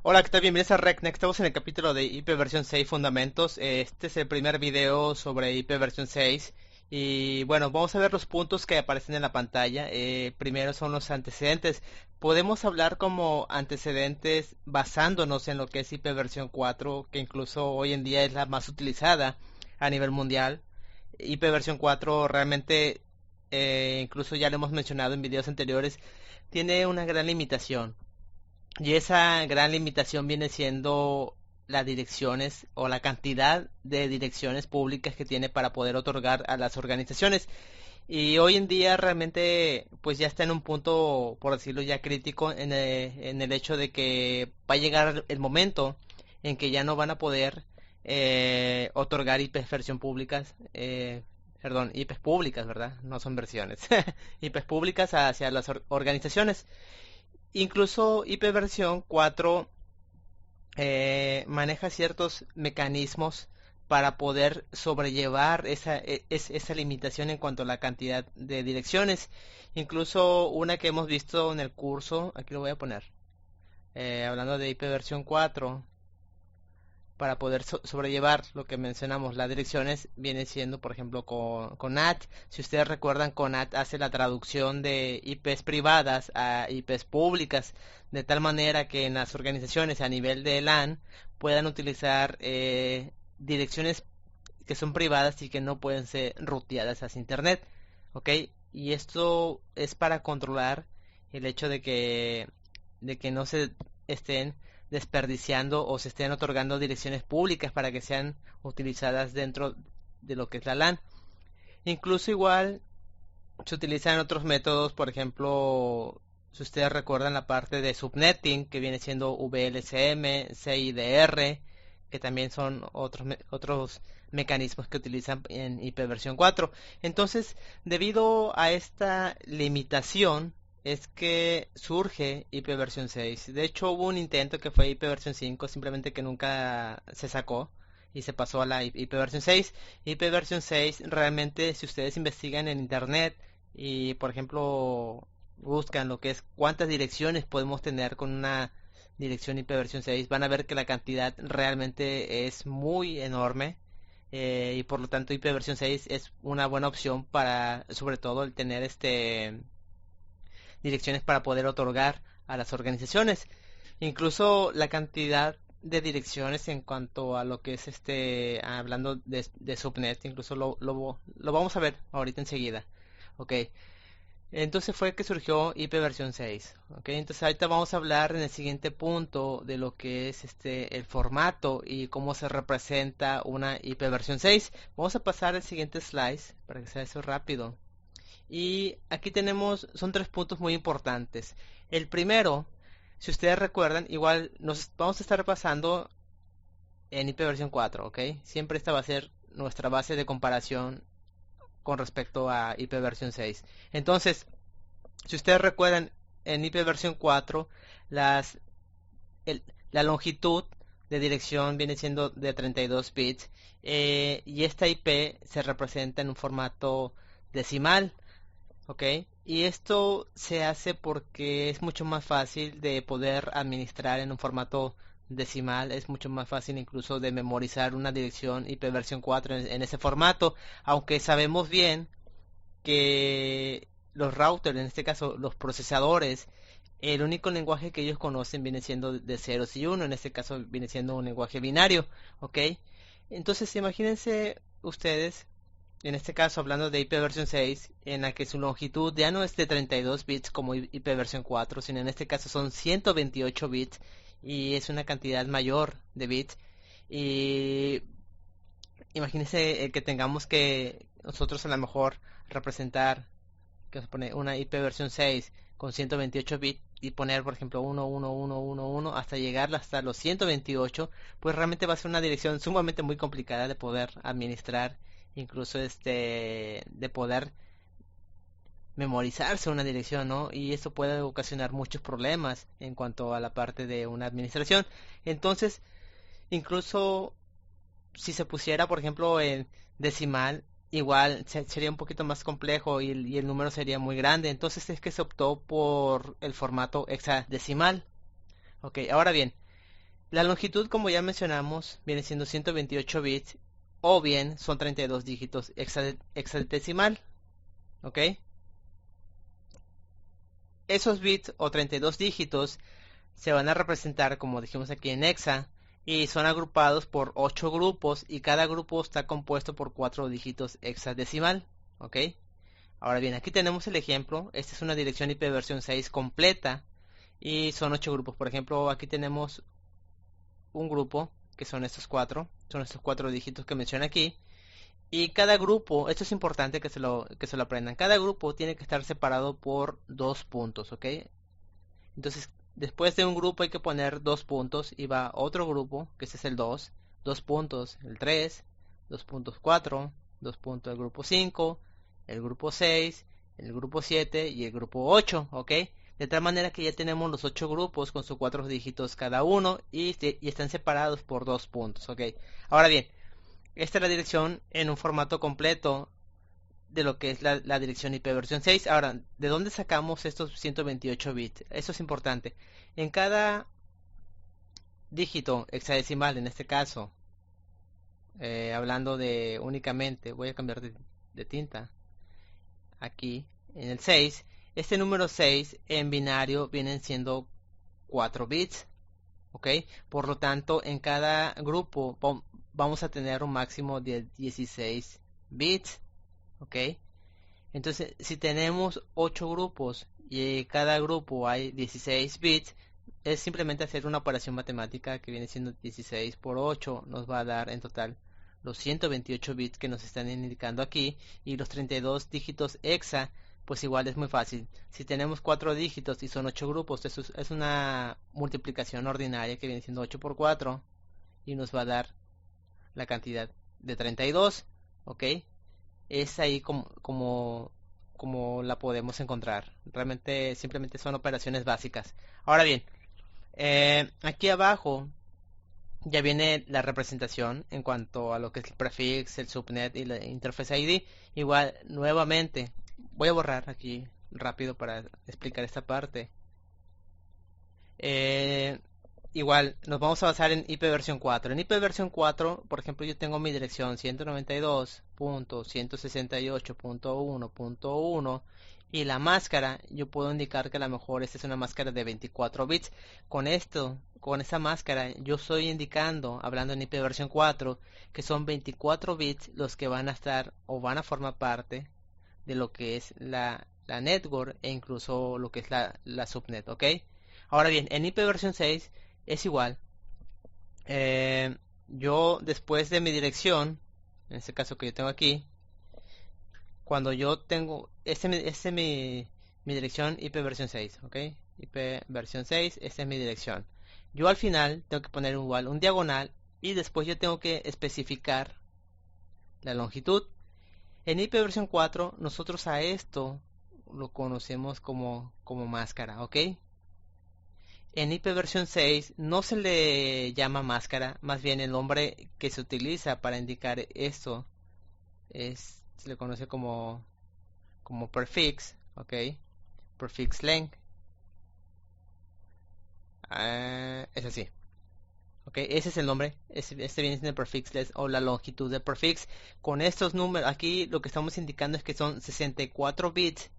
Hola, ¿qué tal? Bienvenidos a RecNext. Estamos en el capítulo de IP versión 6 Fundamentos. Este es el primer video sobre IP versión 6. Y bueno, vamos a ver los puntos que aparecen en la pantalla. Primero son los antecedentes. Podemos hablar como antecedentes basándonos en lo que es IP versión 4, que incluso hoy en día es la más utilizada a nivel mundial. IP versión 4 realmente, incluso ya lo hemos mencionado en videos anteriores, tiene una gran limitación. Y esa gran limitación viene siendo las direcciones o la cantidad de direcciones públicas que tiene para poder otorgar a las organizaciones. Y hoy en día realmente pues ya está en un punto, por decirlo ya crítico, en el hecho de que va a llegar el momento en que ya no van a poder otorgar IPs versión públicas, perdón, IPs públicas, ¿verdad? No son versiones. IPs públicas hacia las organizaciones. Incluso IP versión 4 maneja ciertos mecanismos para poder sobrellevar esa limitación en cuanto a la cantidad de direcciones. Incluso una que hemos visto en el curso, aquí lo voy a poner, hablando de IP versión 4, para poder sobrellevar lo que mencionamos, las direcciones, viene siendo, por ejemplo, con NAT. Si ustedes recuerdan, con NAT hace la traducción de IPs privadas a IPs públicas, de tal manera que en las organizaciones a nivel de LAN puedan utilizar direcciones que son privadas y que no pueden ser ruteadas hacia Internet. ¿Ok? Y esto es para controlar el hecho de que no se estén desperdiciando o se estén otorgando direcciones públicas para que sean utilizadas dentro de lo que es la LAN. Incluso igual se utilizan otros métodos, por ejemplo, si ustedes recuerdan la parte de subnetting que viene siendo VLCM, CIDR, que también son otros mecanismos que utilizan en IP versión 4. Entonces, debido a esta limitación, es que surge IP versión 6. De hecho, hubo un intento que fue IP versión 5, simplemente que nunca se sacó y se pasó a la IP versión 6. IP versión 6 realmente, si ustedes investigan en internet y por ejemplo buscan lo que es cuántas direcciones podemos tener con una dirección IP versión 6, van a ver que la cantidad realmente es muy enorme, y por lo tanto IP versión 6 es una buena opción para sobre todo el tener direcciones para poder otorgar a las organizaciones. Incluso la cantidad de direcciones en cuanto a lo que es hablando de subnet, incluso lo vamos a ver ahorita enseguida. Ok, entonces fue que surgió IP versión 6. Ok, entonces ahorita vamos a hablar en el siguiente punto de lo que es el formato y cómo se representa una IP versión 6. Vamos a pasar al siguiente slide para que sea eso rápido. Y aquí tenemos, son tres puntos muy importantes. El primero, si ustedes recuerdan, igual nos vamos a estar pasando en IP versión 4, ¿ok? Siempre esta va a ser nuestra base de comparación con respecto a IP versión 6. Entonces, si ustedes recuerdan, en IP versión 4, las, el- la longitud de dirección viene siendo de 32 bits, y esta IP se representa en un formato decimal. ¿Ok? Y esto se hace porque es mucho más fácil de poder administrar en un formato decimal, es mucho más fácil incluso de memorizar una dirección IP versión 4 en ese formato, aunque sabemos bien que los routers, en este caso los procesadores, el único lenguaje que ellos conocen viene siendo de ceros y uno, en este caso viene siendo un lenguaje binario, ¿ok? Entonces imagínense ustedes, en este caso hablando de IP versión 6, en la que su longitud ya no es de 32 bits como IP versión 4, sino en este caso son 128 bits y es una cantidad mayor de bits. Y imagínense que tengamos que nosotros a lo mejor representar, que se pone una IP versión 6 con 128 bits y poner por ejemplo 11111 hasta llegar hasta los 128, pues realmente va a ser una dirección sumamente muy complicada de poder administrar, incluso de poder memorizarse una dirección, ¿no? Y eso puede ocasionar muchos problemas en cuanto a la parte de una administración. Entonces, incluso si se pusiera, por ejemplo, en decimal, igual sería un poquito más complejo y el número sería muy grande. Entonces es que se optó por el formato hexadecimal. Ok, ahora bien, La longitud, como ya mencionamos, viene siendo 128 bits o bien son 32 dígitos hexadecimal, ¿ok? Esos bits o 32 dígitos se van a representar, como dijimos aquí, en hexa y son agrupados por 8 grupos y cada grupo está compuesto por 4 dígitos hexadecimal, ¿ok? Ahora bien, aquí tenemos el ejemplo. Esta es una dirección IP versión 6 completa y son 8 grupos. Por ejemplo, aquí tenemos un grupo que son estos 4 dígitos que menciona aquí. Y cada grupo, esto es importante que se lo aprendan. Cada grupo tiene que estar separado por 2 puntos, ¿ok? Entonces, después de un grupo hay que poner 2 puntos y va otro grupo, que ese es el 2, 2 puntos, el 3, 2 puntos 4, 2 puntos el grupo 5, el grupo 6, el grupo 7 y el grupo 8, ¿ok? De tal manera que ya tenemos los 8 grupos con sus 4 dígitos cada uno y están separados por 2 puntos, ¿ok? Ahora bien, esta es la dirección en un formato completo de lo que es la dirección IP versión 6. Ahora, ¿de dónde sacamos estos 128 bits? Eso es importante. En cada dígito hexadecimal, en este caso, hablando de únicamente, voy a cambiar de tinta, aquí, en el 6, este número 6 en binario vienen siendo 4 bits, ¿ok? Por lo tanto, en cada grupo vamos a tener un máximo de 16 bits, ¿ok? Entonces, si tenemos 8 grupos y cada grupo hay 16 bits, es simplemente hacer una operación matemática que viene siendo 16 por 8, nos va a dar en total los 128 bits que nos están indicando aquí y los 32 dígitos hexa, pues igual es muy fácil. Si tenemos 4 dígitos y son 8 grupos, eso es una multiplicación ordinaria que viene siendo 8 por 4 y nos va a dar la cantidad de 32, ¿ok? Es ahí como la podemos encontrar. Realmente simplemente son operaciones básicas. Ahora bien, aquí abajo ya viene la representación en cuanto a lo que es el prefix, el subnet y la interface ID. Igual, nuevamente, voy a borrar aquí rápido para explicar esta parte. Eh, Igual, nos vamos a basar en IP versión 4. En IP versión 4, por ejemplo, yo tengo mi dirección 192.168.1.1 y la máscara, yo puedo indicar que a lo mejor esta es una máscara de 24 bits. Con esto, con esa máscara, yo estoy indicando, hablando en IP versión 4, que son 24 bits los que van a estar o van a formar parte de lo que es la network e incluso lo que es la subnet, ¿ok? Ahora bien, en IP versión 6 es igual. Eh, yo después de mi dirección, en este caso que yo tengo aquí, cuando yo tengo, este es mi dirección IP versión 6, ¿ok? IP versión 6, esta es mi dirección. Yo al final tengo que poner igual un diagonal y después yo tengo que especificar la longitud. En IP versión 4 nosotros a esto lo conocemos como máscara, ¿ok? En IP versión 6 no se le llama máscara, más bien el nombre que se utiliza para indicar esto se le conoce como prefix, ¿ok? Prefix length, es así, ¿ok? Ese es el nombre, este viene siendo el prefix length o la longitud del prefix. Con estos números, aquí lo que estamos indicando es que son 64 bits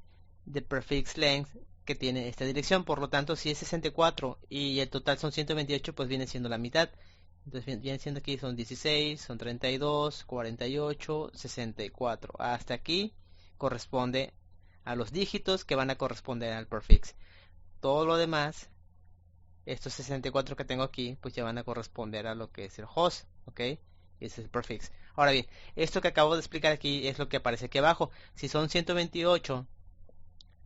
de prefix length que tiene esta dirección. Por lo tanto, si es 64 y el total son 128, pues viene siendo la mitad. Entonces viene siendo aquí son 16, son 32, 48, 64. Hasta aquí corresponde a los dígitos que van a corresponder al prefix. Todo lo demás, estos 64 que tengo aquí, pues ya van a corresponder a lo que es el host, ¿ok? Ese es el prefix. Ahora bien, esto que acabo de explicar aquí es lo que aparece aquí abajo. Si son 128,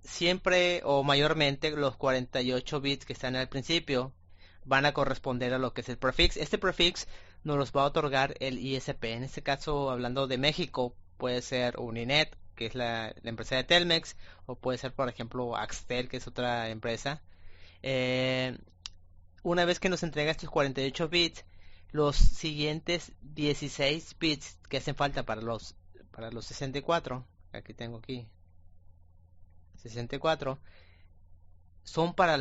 siempre o mayormente los 48 bits que están al principio van a corresponder a lo que es el prefix. Este prefix nos los va a otorgar el ISP. En este caso, hablando de México, puede ser Uninet, que es la empresa de Telmex, o puede ser, por ejemplo, Axtel, que es otra empresa. Eh, una vez que nos entrega estos 48 bits, los siguientes 16 bits que hacen falta para los 64, aquí tengo aquí 64, son para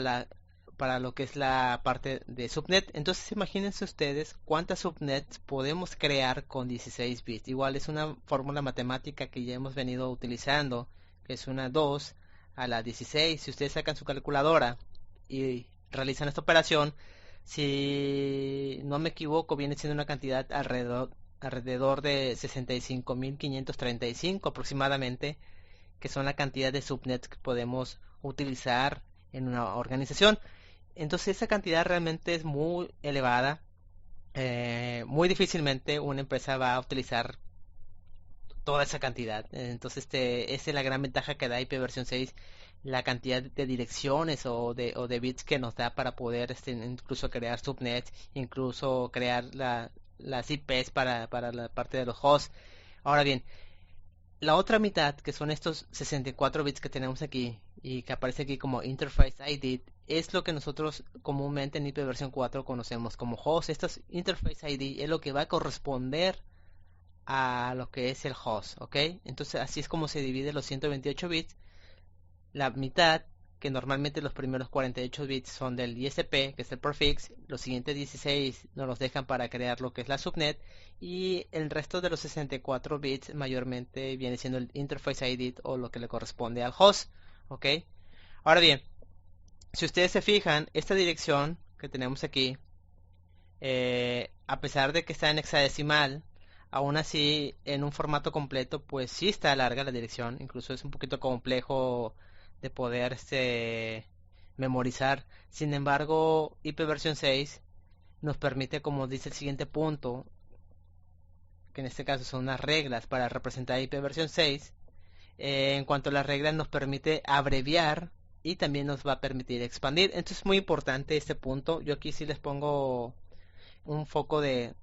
para lo que es la parte de subnet. Entonces imagínense ustedes cuántas subnets podemos crear con 16 bits. Igual es una fórmula matemática que ya hemos venido utilizando, que es una 2 a la 16. Si ustedes sacan su calculadora y realizan esta operación, si no me equivoco, viene siendo una cantidad alrededor de 65.535 aproximadamente, que son la cantidad de subnets que podemos utilizar en una organización. Entonces esa cantidad realmente es muy elevada. Muy difícilmente una empresa va a utilizar toda esa cantidad. Entonces esa es la gran ventaja que da IPv 6, la cantidad de direcciones o de bits que nos da para poder incluso crear subnets, incluso crear las IPs para la parte de los hosts. Ahora bien, la otra mitad, que son estos 64 bits que tenemos aquí y que aparece aquí como Interface ID, es lo que nosotros comúnmente en IPv4 conocemos como host. Estos Interface ID es lo que va a corresponder a lo que es el host, ¿ok? Entonces así es como se divide los 128 bits. La mitad, que normalmente los primeros 48 bits son del ISP, que es el prefix, los siguientes 16 nos los dejan para crear lo que es la subnet, y el resto de los 64 bits mayormente viene siendo el interface ID o lo que le corresponde al host, ¿ok? Ahora bien, si ustedes se fijan, esta dirección que tenemos aquí, a pesar de que está en hexadecimal, aún así en un formato completo pues sí está larga la dirección, incluso es un poquito complejo de poder memorizar. Sin embargo, IPv6 nos permite, como dice el siguiente punto, que en este caso son unas reglas para representar IPv6. En cuanto a las reglas, nos permite abreviar y también nos va a permitir expandir. Entonces es muy importante este punto. Yo aquí sí les pongo un foco de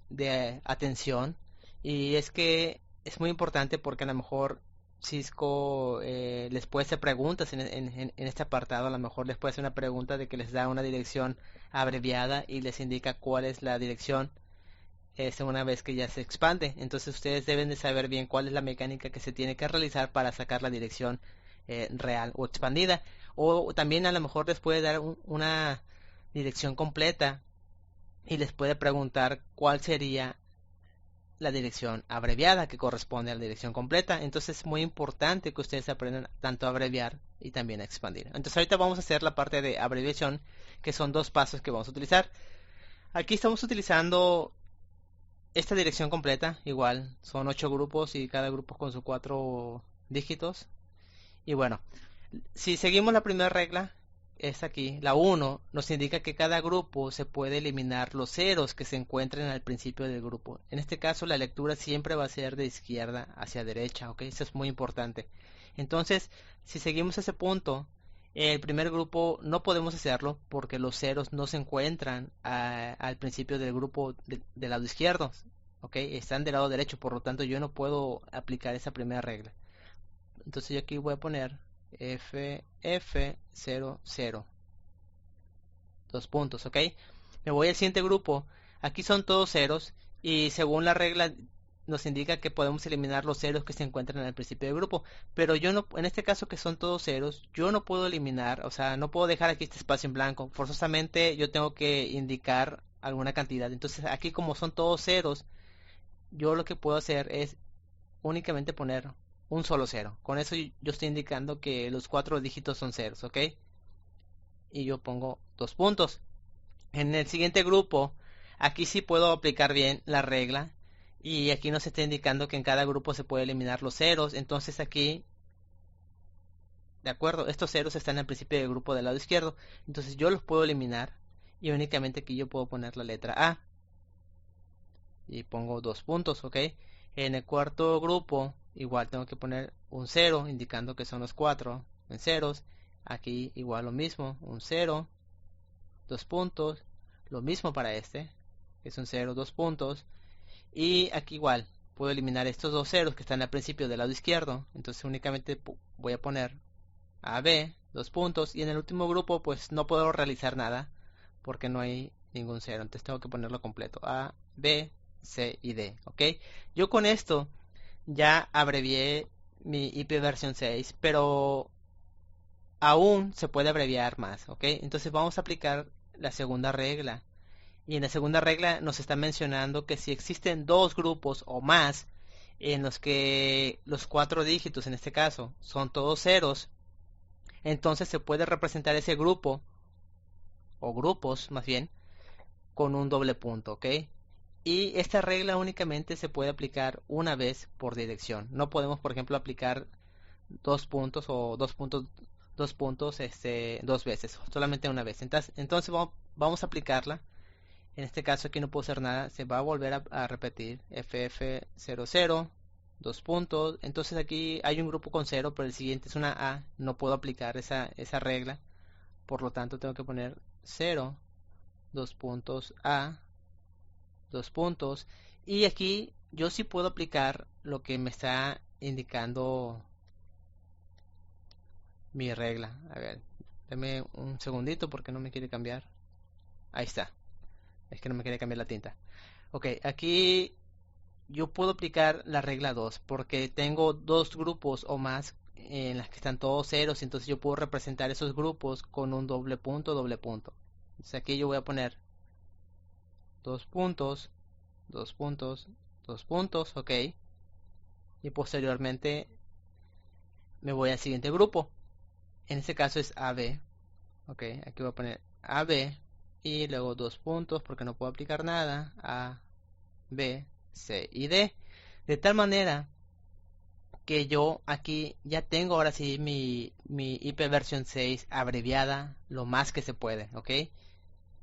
atención, y es que es muy importante porque a lo mejor Cisco les puede hacer preguntas en este apartado. A lo mejor les puede hacer una pregunta de que les da una dirección abreviada y les indica cuál es la dirección una vez que ya se expande. Entonces ustedes deben de saber bien cuál es la mecánica que se tiene que realizar para sacar la dirección real o expandida. O también a lo mejor les puede dar una dirección completa y les puede preguntar cuál sería la dirección abreviada que corresponde a la dirección completa. Entonces es muy importante que ustedes aprendan tanto a abreviar y también a expandir. Entonces ahorita vamos a hacer la parte de abreviación, que son dos pasos que vamos a utilizar. Aquí estamos utilizando esta dirección completa, igual son 8 grupos y cada grupo con sus 4 dígitos. Y bueno, si seguimos la primera regla, es aquí, la 1 nos indica que cada grupo se puede eliminar los ceros que se encuentren al principio del grupo. En este caso la lectura siempre va a ser de izquierda hacia derecha, ¿ok? Eso es muy importante. Entonces, si seguimos ese punto, el primer grupo no podemos hacerlo porque los ceros no se encuentran al principio del grupo del lado izquierdo, ¿ok? Están del lado derecho, por lo tanto yo no puedo aplicar esa primera regla. Entonces yo aquí voy a poner FF00, dos puntos, ¿ok? Me voy al siguiente grupo. Aquí son todos ceros y según la regla nos indica que podemos eliminar los ceros que se encuentran al principio del grupo, pero yo no, en este caso que son todos ceros, yo no puedo eliminar, o sea, no puedo dejar aquí este espacio en blanco. Forzosamente yo tengo que indicar alguna cantidad. Entonces aquí como son todos ceros, yo lo que puedo hacer es únicamente poner un solo cero. Con eso yo estoy indicando que los 4 dígitos son ceros, ¿ok? Y yo pongo 2 puntos. En el siguiente grupo, aquí sí puedo aplicar bien la regla. Y aquí nos está indicando que en cada grupo se puede eliminar los ceros. Entonces aquí, de acuerdo, estos ceros están al principio del grupo del lado izquierdo. Entonces yo los puedo eliminar. Y únicamente aquí yo puedo poner la letra A. Y pongo 2 puntos, ¿ok? En el cuarto grupo, igual tengo que poner un 0, indicando que son los 4 en ceros. Aquí igual lo mismo, un 0, 2 puntos. Lo mismo para este, que es un 0, 2 puntos. Y aquí igual, puedo eliminar estos dos ceros que están al principio del lado izquierdo. Entonces únicamente voy a poner AB, 2 puntos. Y en el último grupo pues no puedo realizar nada porque no hay ningún cero. Entonces tengo que ponerlo completo. A, B, C y D, ¿ok? Yo con esto ya abrevié mi IPv6, pero aún se puede abreviar más, ¿ok? Entonces vamos a aplicar la segunda regla. Y en la segunda regla nos está mencionando que si existen dos grupos o más en los que los 4 dígitos, en este caso, son todos ceros, entonces se puede representar ese grupo, o grupos más bien, con un doble punto, ¿ok? Y esta regla únicamente se puede aplicar una vez por dirección. No podemos, por ejemplo, aplicar 2 puntos o 2 puntos, dos veces, solamente una vez. Entonces vamos a aplicarla. En este caso aquí no puedo hacer nada, se va a volver a repetir ff00, 2 puntos. Entonces aquí hay un grupo con 0, pero el siguiente es una A, no puedo aplicar esa regla, por lo tanto tengo que poner 0, 2 puntos A, 2 puntos. Y aquí yo sí puedo aplicar lo que me está indicando mi regla. A ver, dame un segundito porque no me quiere cambiar. Ahí está, es que no me quiere cambiar la tinta. Ok, aquí yo puedo aplicar la regla 2 porque tengo dos grupos o más en las que están todos ceros, entonces yo puedo representar esos grupos con un doble punto, doble punto. Entonces aquí yo voy a poner 2 puntos, 2 puntos, 2 puntos, ok. Y posteriormente me voy al siguiente grupo. En este caso es AB, ok. Aquí voy a poner AB y luego 2 puntos porque no puedo aplicar nada. A, B, C y D. De tal manera que yo aquí ya tengo ahora sí mi IP versión 6 abreviada lo más que se puede, ¿ok?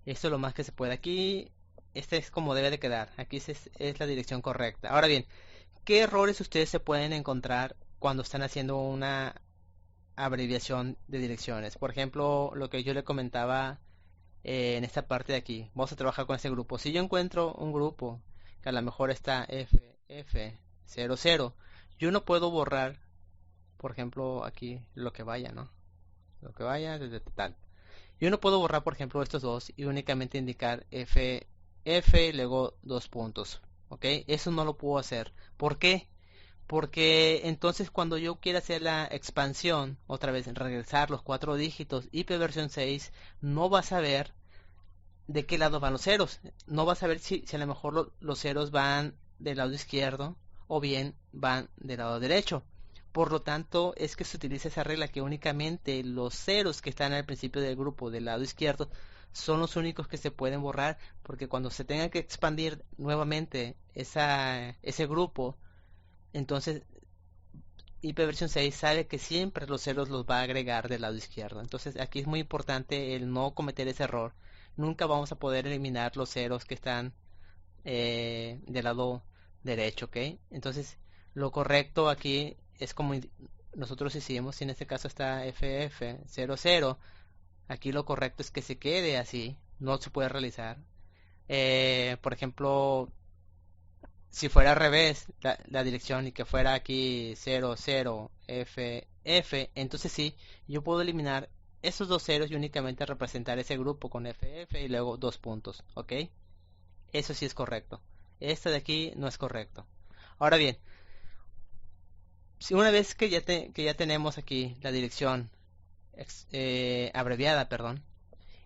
Esto es lo más que se puede. Aquí, este es como debe de quedar. Aquí es la dirección correcta. Ahora bien, ¿qué errores ustedes se pueden encontrar cuando están haciendo una abreviación de direcciones? Por ejemplo, lo que yo le comentaba en esta parte de aquí. Vamos a trabajar con este grupo. Si yo encuentro un grupo que a lo mejor está FF00, yo no puedo borrar, por ejemplo, aquí lo que vaya, ¿no? Lo que vaya desde tal. Yo no puedo borrar, por ejemplo, estos dos y únicamente indicar FF y luego 2 puntos. ¿Ok? Eso no lo puedo hacer. ¿Por qué? Porque entonces cuando yo quiera hacer la expansión, otra vez regresar los 4 dígitos IP versión 6, no vas a ver de qué lado van los ceros. No vas a ver si a lo mejor los ceros van del lado izquierdo o bien van del lado derecho. Por lo tanto, es que se utiliza esa regla que únicamente los ceros que están al principio del grupo del lado izquierdo son los únicos que se pueden borrar, porque cuando se tenga que expandir nuevamente ese grupo, entonces ipv 6 sabe que siempre los ceros los va a agregar del lado izquierdo. Entonces aquí es muy importante el no cometer ese error. Nunca vamos a poder eliminar los ceros que están del lado derecho, ¿ok? Entonces lo correcto aquí es como nosotros hicimos. Si en este caso está FF00, aquí lo correcto es que se quede así, no se puede realizar. Por ejemplo, si fuera al revés la dirección y que fuera aquí 00FF, entonces sí, yo puedo eliminar esos dos ceros y únicamente representar ese grupo con FF y luego 2 puntos, ¿ok? Eso sí es correcto. Este de aquí no es correcto. Ahora bien, si una vez que ya tenemos aquí la dirección abreviada, perdón,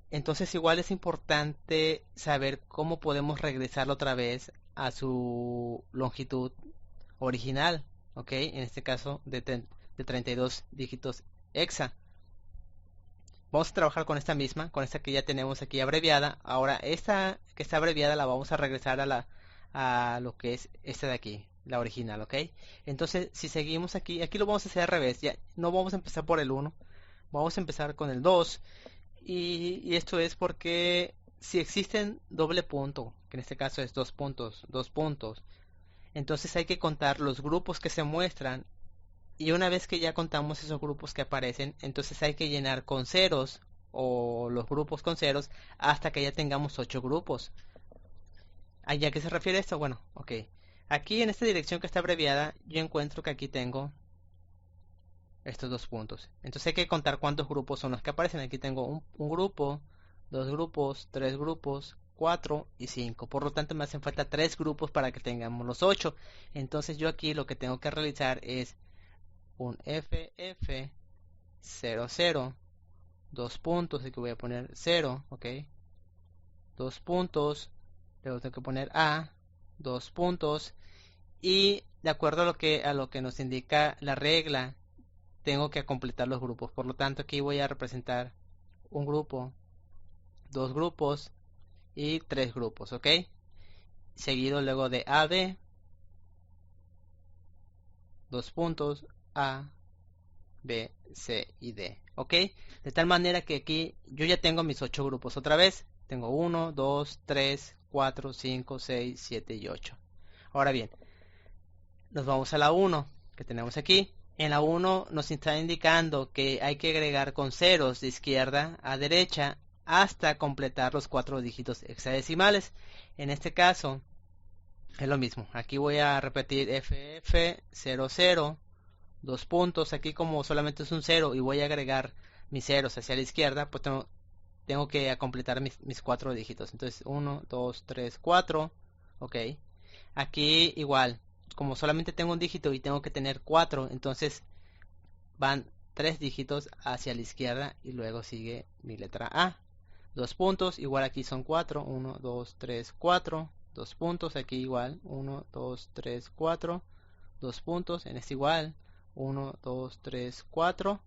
entonces igual es importante saber cómo podemos regresarlo otra vez a su longitud original, ¿ok? En este caso de 32 dígitos hexa. Vamos a trabajar con esta misma, con esta que ya tenemos aquí abreviada. Ahora esta que está abreviada la vamos a regresar a lo que es esta de aquí, la original, ¿ok? Entonces si seguimos aquí lo vamos a hacer al revés. Ya no vamos a empezar por el 1, vamos a empezar con el 2. Y esto es porque si existen doble punto, que en este caso es 2 puntos, 2 puntos, entonces hay que contar los grupos que se muestran. Y una vez que ya contamos esos grupos que aparecen, entonces hay que llenar con ceros o los grupos con ceros hasta que ya tengamos 8 grupos. ¿A qué se refiere esto? Bueno, ok. Aquí en esta dirección que está abreviada, yo encuentro que aquí tengo estos 2 puntos. Entonces hay que contar cuántos grupos son los que aparecen. Aquí tengo un grupo, 2 grupos, 3 grupos, 4 y 5. Por lo tanto me hacen falta 3 grupos para que tengamos los 8. Entonces yo aquí lo que tengo que realizar es un FF00 2 puntos, aquí voy a poner 0, ok, 2 puntos, luego tengo que poner A, 2 puntos, y de acuerdo a lo que nos indica la regla, tengo que completar los grupos. Por lo tanto, aquí voy a representar un grupo, dos grupos y tres grupos, ok, seguido luego de AB, 2 puntos, A, B, C y D, ok, de tal manera que aquí yo ya tengo mis 8 grupos otra vez. Tengo 1, 2, 3, 4, 5, 6, 7 y 8. Ahora bien, nos vamos a la 1 que tenemos aquí. En la 1 nos está indicando que hay que agregar con ceros de izquierda a derecha hasta completar los 4 dígitos hexadecimales. En este caso es lo mismo. Aquí voy a repetir FF00, 2 puntos. Aquí como solamente es un 0 y voy a agregar mis ceros hacia la izquierda, pues tengo que completar mis 4 dígitos. Entonces 1, 2, 3, 4. Ok. Aquí igual, como solamente tengo un dígito y tengo que tener 4, entonces van 3 dígitos hacia la izquierda y luego sigue mi letra A. 2 puntos, igual aquí son 4, 1, 2, 3, 4. 2 puntos, aquí igual, 1, 2, 3, 4. 2 puntos, en este igual, 1, 2, 3, 4.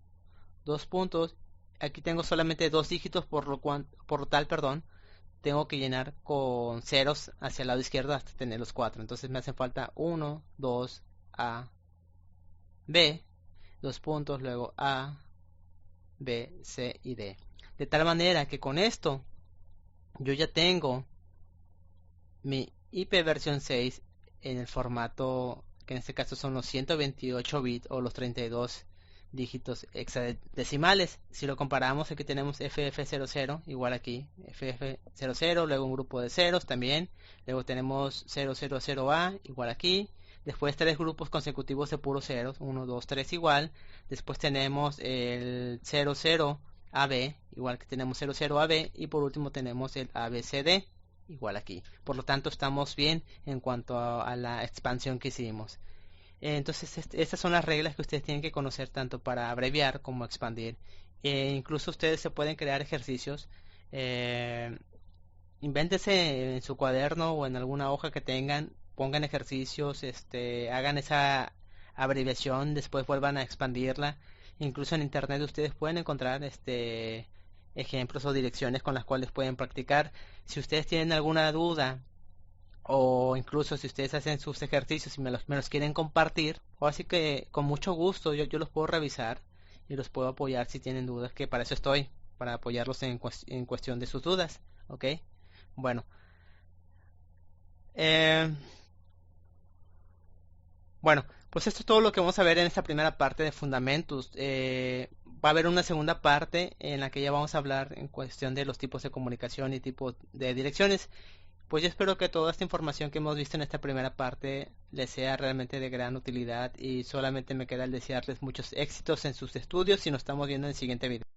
2 puntos, aquí tengo solamente 2 dígitos, por lo tal, perdón, tengo que llenar con ceros hacia el lado izquierdo hasta tener los 4. Entonces me hace falta 1, 2, A, B, 2 puntos, luego A, B, C y D. De tal manera que con esto yo ya tengo mi IP versión 6 en el formato que en este caso son los 128 bits o los 32 dígitos hexadecimales. Si lo comparamos, aquí tenemos FF00 igual aquí, FF00, luego un grupo de ceros también, luego tenemos 000A igual aquí, después 3 grupos consecutivos de puros ceros, 1, 2, 3 igual, después tenemos el 00AB igual que tenemos 00AB y por último tenemos el ABCD igual aquí. Por lo tanto estamos bien en cuanto a la expansión que hicimos. Entonces estas son las reglas que ustedes tienen que conocer tanto para abreviar como expandir. Incluso ustedes se pueden crear ejercicios. Invéntense en su cuaderno o en alguna hoja que tengan, pongan ejercicios, hagan esa abreviación, después vuelvan a expandirla. Incluso en internet ustedes pueden encontrar ejemplos o direcciones con las cuales pueden practicar. Si ustedes tienen alguna duda o incluso si ustedes hacen sus ejercicios y me los quieren compartir, o así que con mucho gusto yo los puedo revisar y los puedo apoyar si tienen dudas, que para eso estoy, para apoyarlos en cuestión de sus dudas, ¿ok? Bueno, eh, bueno, pues esto es todo lo que vamos a ver en esta primera parte de Fundamentos. Va a haber una segunda parte en la que ya vamos a hablar en cuestión de los tipos de comunicación y tipos de direcciones. Pues yo espero que toda esta información que hemos visto en esta primera parte les sea realmente de gran utilidad y solamente me queda el desearles muchos éxitos en sus estudios y nos estamos viendo en el siguiente video.